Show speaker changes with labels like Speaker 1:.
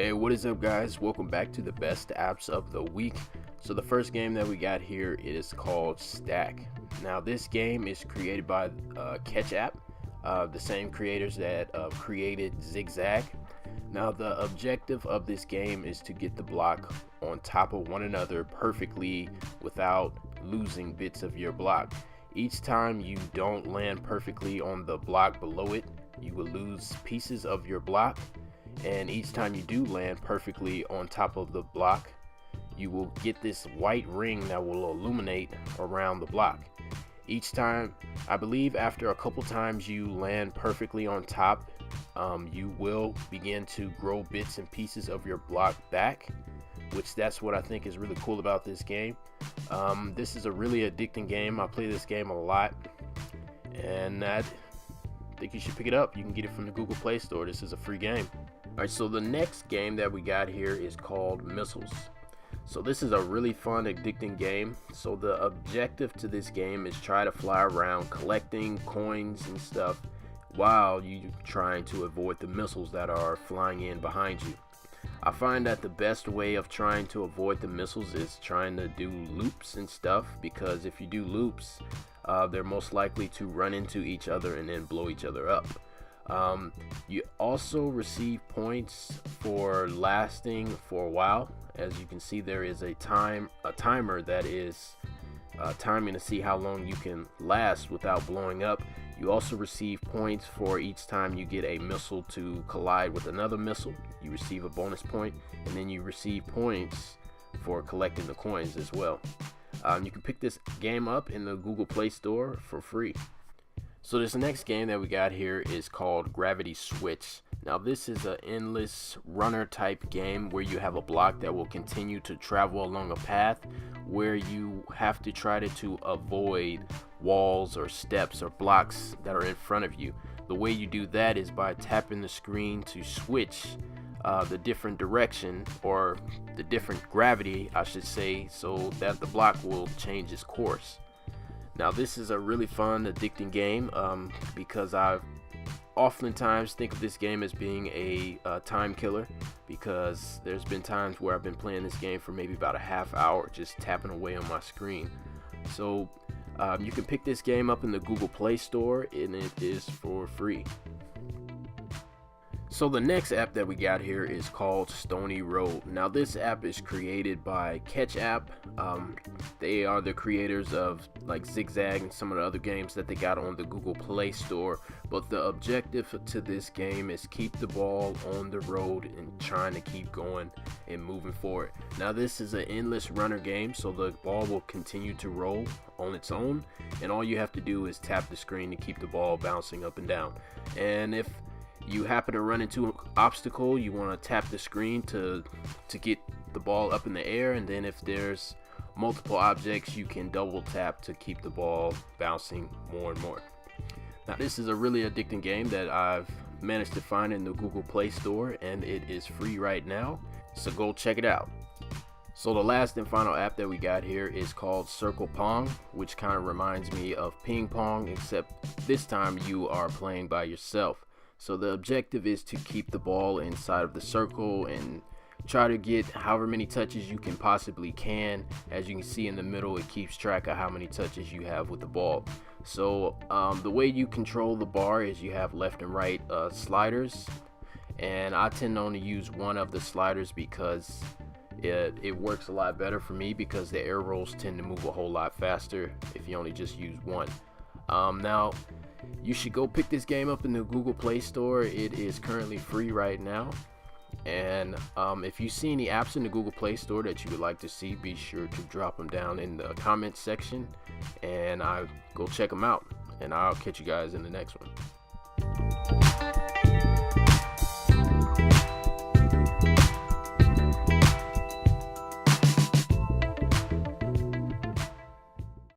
Speaker 1: Hey, what is up guys? Welcome back to the best apps of the week. So the first game that we got here is called Stack. Now this game is created by Catch App, the same creators that created Zigzag. Now the objective of this game is to get the block on top of one another perfectly without losing bits of your block. Each time you don't land perfectly on the block below it, you will lose pieces of your block. And each time you do land perfectly on top of the block, you will get this white ring that will illuminate around the block. Each time, I believe after a couple times you land perfectly on top, you will begin to grow bits and pieces of your block back, which that's what I think is really cool about this game. This is a really addicting game. I play this game a lot, and I think you should pick it up. You can get it from the Google Play Store. This is a free game. Alright, so the next game that we got here is called Missiles. So this is a really fun, addicting game. So the objective to this game is try to fly around collecting coins and stuff while you trying to avoid the missiles that are flying in behind you. I find that the best way of trying to avoid the missiles is trying to do loops and stuff, because if you do loops, they're most likely to run into each other and then blow each other up. You also receive points for lasting for a while. As you can see, there is a timer that is timing to see how long you can last without blowing up. You also receive points for each time you get a missile to collide with another missile. You receive a bonus point, and then you receive points for collecting the coins as well. You can pick this game up in the Google Play Store for free. So this next game that we got here is called Gravity Switch. Now this is an endless runner type game where you have a block that will continue to travel along a path where you have to try to avoid walls or steps or blocks that are in front of you. The way you do that is by tapping the screen to switch the different direction, or the different gravity I should say, so that the block will change its course. Now this is a really fun, addicting game because I oftentimes think of this game as being a time killer, because there's been times where I've been playing this game for maybe about a half hour just tapping away on my screen. So you can pick this game up in the Google Play Store, and it is for free. So the next app that we got here is called Stony Road. Now this app is created by Catch App. They are the creators of like Zigzag and some of the other games that they got on the Google Play Store. But the objective to this game is keep the ball on the road and trying to keep going and moving forward. Now this is an endless runner game, so the ball will continue to roll on its own, and all you have to do is tap the screen to keep the ball bouncing up and down. And if you happen to run into an obstacle, you want to tap the screen to get the ball up in the air, and then if there's multiple objects, you can double tap to keep the ball bouncing more and more. Now this is a really addicting game that I've managed to find in the Google Play Store, and it is free right now, so go check it out. So the last and final app that we got here is called Circle Pong, which kind of reminds me of ping pong, except this time you are playing by yourself. So the objective is to keep the ball inside of the circle and try to get however many touches you can possibly can. As you can see in the middle, it keeps track of how many touches you have with the ball. So the way you control the bar is you have left and right sliders, and I tend to only use one of the sliders because it works a lot better for me, because the air rolls tend to move a whole lot faster if you only just use one. Now you should go pick this game up in the Google Play Store. It is currently free right now. And if you see any apps in the Google Play Store that you would like to see, be sure to drop them down in the comments section, and I'll go check them out. And I'll catch you guys in the next one.